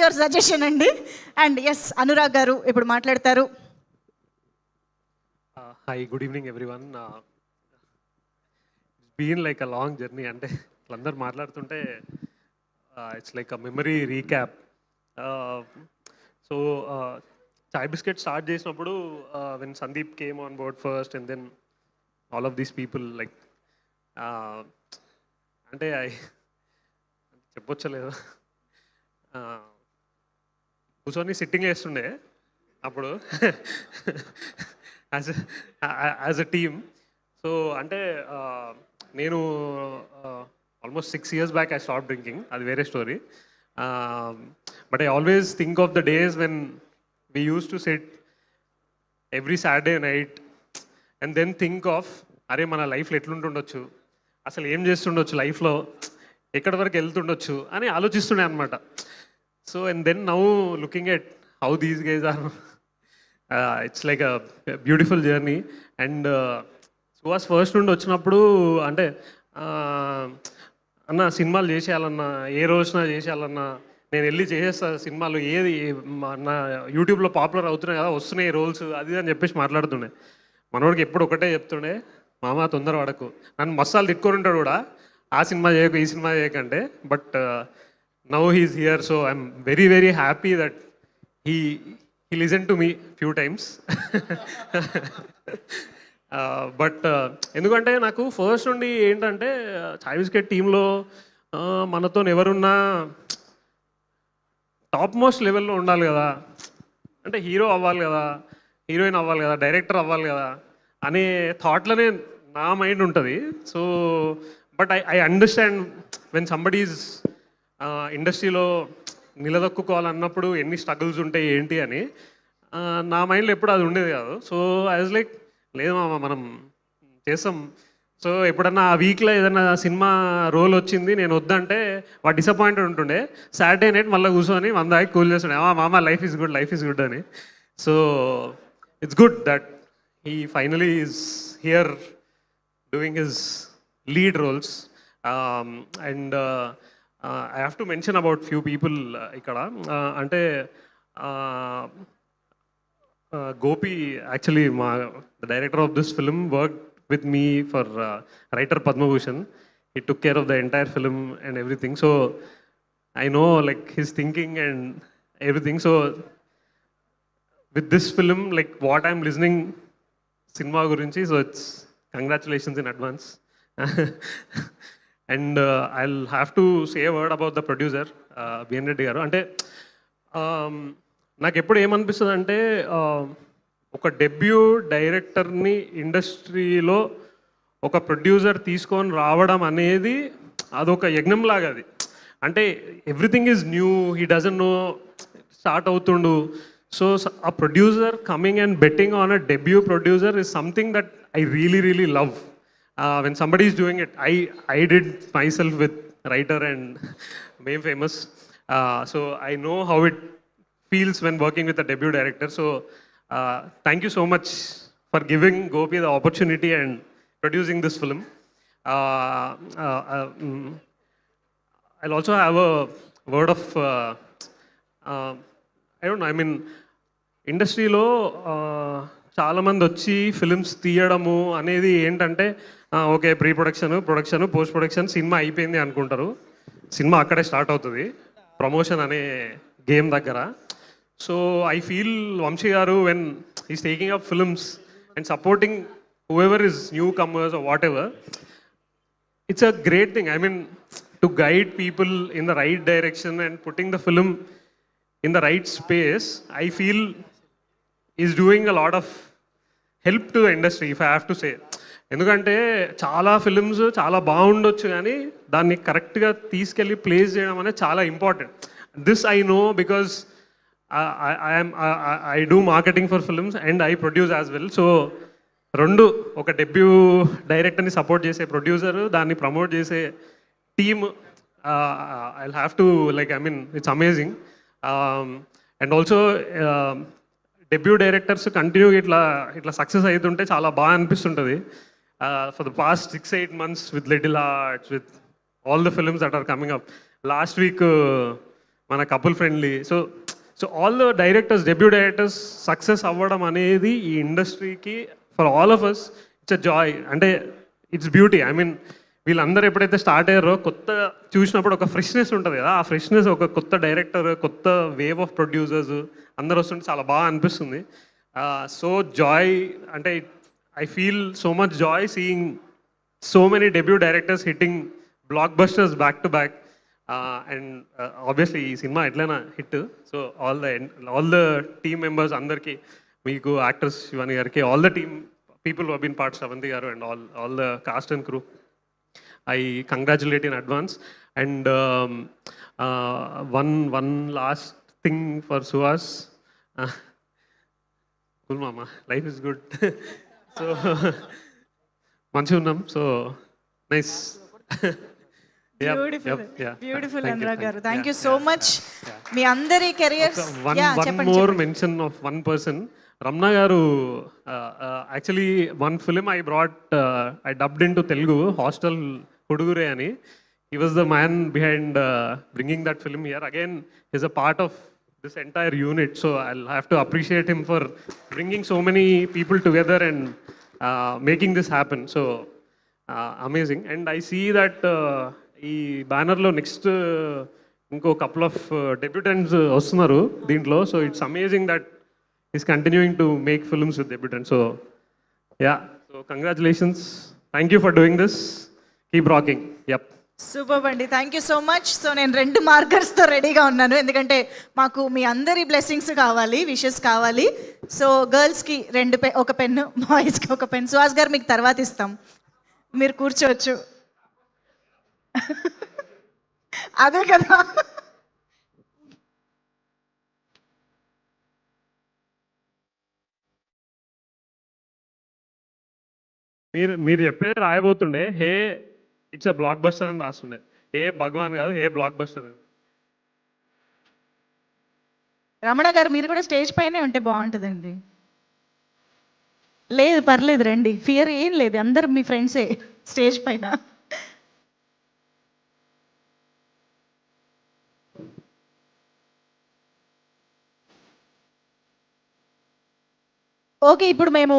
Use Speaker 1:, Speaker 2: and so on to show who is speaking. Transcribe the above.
Speaker 1: Your suggestion అండి. And S Anurag గారు ఇప్పుడు మాట్లాడతారు.
Speaker 2: Hi, good evening everyone. Been like a long journey. అంటే వాళ్ళందరూ మాట్లాడుతుంటే it's like a memory recap. So Chai biscuit start చేసినప్పుడు when Sandeep came on board first and then all of these people like అంటే చెప్పొచ్చలేదు. కూర్చొని సిట్టింగ్ వేస్తుండే అప్పుడు యాజ్ అ టీమ్. సో అంటే నేను almost 6 years back I stop drinking, అది వేరే story. But I always think of the days when we use to sit every Saturday night and then think of అరే మన లైఫ్లో ఎట్లుంటుండొచ్చు, అసలు ఏం చేస్తుండొచ్చు లైఫ్లో, ఎక్కడి వరకు వెళ్తుండొచ్చు అని ఆలోచిస్తుండే అనమాట. So and then now looking at how these guys are, it's like a beautiful journey. And Suhas first నుండి వచ్చినప్పుడు అంటే అన్న సినిమాలు చేసేయాలన్నా, ఏ రోజున చేసేయాలన్నా నేను వెళ్ళి చేసేస్తా సినిమాలు, ఏది నా యూట్యూబ్లో పాపులర్ అవుతున్నాయి కదా, వస్తున్నాయి రోల్స్ అది అని చెప్పేసి మాట్లాడుతుండే. మనోడికి ఎప్పుడు ఒకటే చెప్తుండే, మామ తొందర పడకు. నన్ను మసాలు తిట్టుకొని ఉంటాడు కూడా, ఆ సినిమా చేయకు ఈ సినిమా చేయకంటే. But now he's here, so I'm very very happy that he listened to me few times. But ఎందుకంటే నాకు ఫస్ట్ నుండి ఏంటంటే చాయ్ బిస్కెట్ టీంలో మనతో ఎవరున్నా టాప్ మోస్ట్ లెవెల్లో ఉండాలి కదా, అంటే హీరో అవ్వాలి కదా, హీరోయిన్ అవ్వాలి కదా, డైరెక్టర్ అవ్వాలి కదా అనే థాట్లోనే నా మైండ్ ఉంటుంది. So but I understand when somebody is ఇండస్ట్రీలో నిలదొక్కుకోవాలన్నప్పుడు ఎన్ని స్ట్రగుల్స్ ఉంటాయి ఏంటి అని నా మైండ్లో ఎప్పుడు అది ఉండేది కాదు. సో ఐ వాజ్ లైక్ లేదు మామ మనం చేస్తాం. సో ఎప్పుడన్నా ఆ వీక్లో ఏదైనా సినిమా రోల్ వచ్చింది నేను వద్దంటే వాడు డిసప్పాయింటెడ్ ఉంటుండే. సాటర్డే నైట్ మళ్ళీ కూర్చొని 100 కూల్ చేస్తుండే, మామ life is good, life is good అని. So it's good that he finally is here doing his lead roles. And I have to mention about few people ikkada. Ante Gopi, actually the director of this film, worked with me for writer Padma Bhushan. He took care of the entire film and everything. So I know like his thinking and everything. So with this film, like what I'm listening cinema gurinchi, so it's congratulations in advance. And I'll have to say word about the producer B N Reddy garu. అంటే నాకు ఎప్పుడు ఏమనిపిస్తుంది అంటే ఒక debut డైరెక్టర్ని ఇండస్ట్రీలో ఒక producer తీసుకొని రావడం అనేది అదొక యజ్ఞంలాగా. అది అంటే everything is new, he doesn't know, start అవుతుండు. సో ఆ producer coming and betting on a debut producer is something that I really really love. When somebody is doing it, I did myself with writer and Mame Famous. So I know how it feels when working with a debut director. So thank you so much for giving Gopi the opportunity and producing this film. I'll also have a word of I don't know, I mean ఇండస్ట్రీలో చాలామంది వచ్చి films తీయడము అనేది ఏంటంటే okay pre production, post production, cinema అయిపోయింది అనుకుంటారు. Cinema అక్కడే start అవుతుంది, promotion అనే గేమ్ దగ్గర. So I feel Vamsi garu when is taking up films and supporting whoever is newcomers or whatever, it's a great thing. I mean to guide people in the right direction and putting the film in the right space, I feel is doing a lot of help to the industry, if I have to say. ఎందుకంటే చాలా films చాలా బాగుండొచ్చు కానీ దాన్ని కరెక్ట్గా తీసుకెళ్ళి place చేయడం అనేది చాలా important. This I know because I do marketing for films and I produce as well. So రెండు, ఒక డెబ్యూ డైరెక్టర్ని సపోర్ట్ చేసే ప్రొడ్యూసర్, దాన్ని ప్రమోట్ చేసే team, I have to like I mean it's amazing. And also debut directors continue ఇట్లా success అవుతుంటే చాలా బాగా అనిపిస్తుంటుంది. For the past 6-8 months with Little Hearts, with all the films that are coming up. Last week మన couple friendly. So so all the directors, debut directors success అవ్వడం అనేది ఈ ఇండస్ట్రీకి for all of us it's a joy. అంటే it's beauty. I mean వీళ్ళందరూ ఎప్పుడైతే start అయ్యారో కొత్త చూసినప్పుడు ఒక ఫ్రెష్నెస్ ఉంటుంది కదా, ఆ ఫ్రెష్నెస్ ఒక కొత్త డైరెక్టర్, కొత్త వేవ్ ఆఫ్ ప్రొడ్యూసర్స్ అందరు వస్తుంటే చాలా బాగా అనిపిస్తుంది. సో జాయ్ అంటే I feel so much Joy seeing so many debut directors hitting blockbusters back to back, and obviously ఈ సినిమా ఎట్లైనా hit. So all the team members అందరికీ, మీకు యాక్టర్స్ శివాని గారికి, all the team people who been part, Sravanthi గారు and all the cast and crew, I congratulate in advance. And one last thing for Suhas, cool మామ, life is good. So మంచిగా ఉన్నాం. So nice.
Speaker 1: Beautiful Anurag గారు, thank you so much. మీ అందరి careers.
Speaker 2: One more mention of one person, Ramana గారు. Actually one film I brought, I dubbed into Telugu, hostel Hudugure అని. He was the man behind bringing that film here. Again is a part of this entire unit, so I'll have to appreciate him for bringing so many people together and making this happen. So amazing. And I see that ఈ బ్యానర్లో next ఇంకో couple of debutants వస్తున్నారు దీంట్లో. So it's amazing that is continuing to make films with debutants. So ya, so congratulations, thank you for doing this, keep rocking. Yup,
Speaker 1: super అండి, thank you so much. So నేను 2 మార్కర్స్తో రెడీగా ఉన్నాను, ఎందుకంటే మాకు మీ అందరి blessings కావాలి, విషెస్ కావాలి. So గర్ల్స్కి 2 ఒక పెన్ను, బాయ్స్కి ఒక పెన్. సుహాస్ గారు మీకు తర్వాత ఇస్తాం, మీరు కూర్చోవచ్చు. అదే కదా.
Speaker 2: మీరు చెప్పేది రాయబోతుండే, hey it's a blockbuster అని రాస్తుండే. హే భగవాన్ కాదు, హే బ్లాక్ బస్టర్.
Speaker 1: రమణ గారు మీరు కూడా స్టేజ్ పైనే ఉంటే బాగుంటుందండి. లేదు పర్లేదు, రండి, ఫియర్ ఏం లేదు, అందరు మీ ఫ్రెండ్సే స్టేజ్ పైన. ఓకే, ఇప్పుడు మేము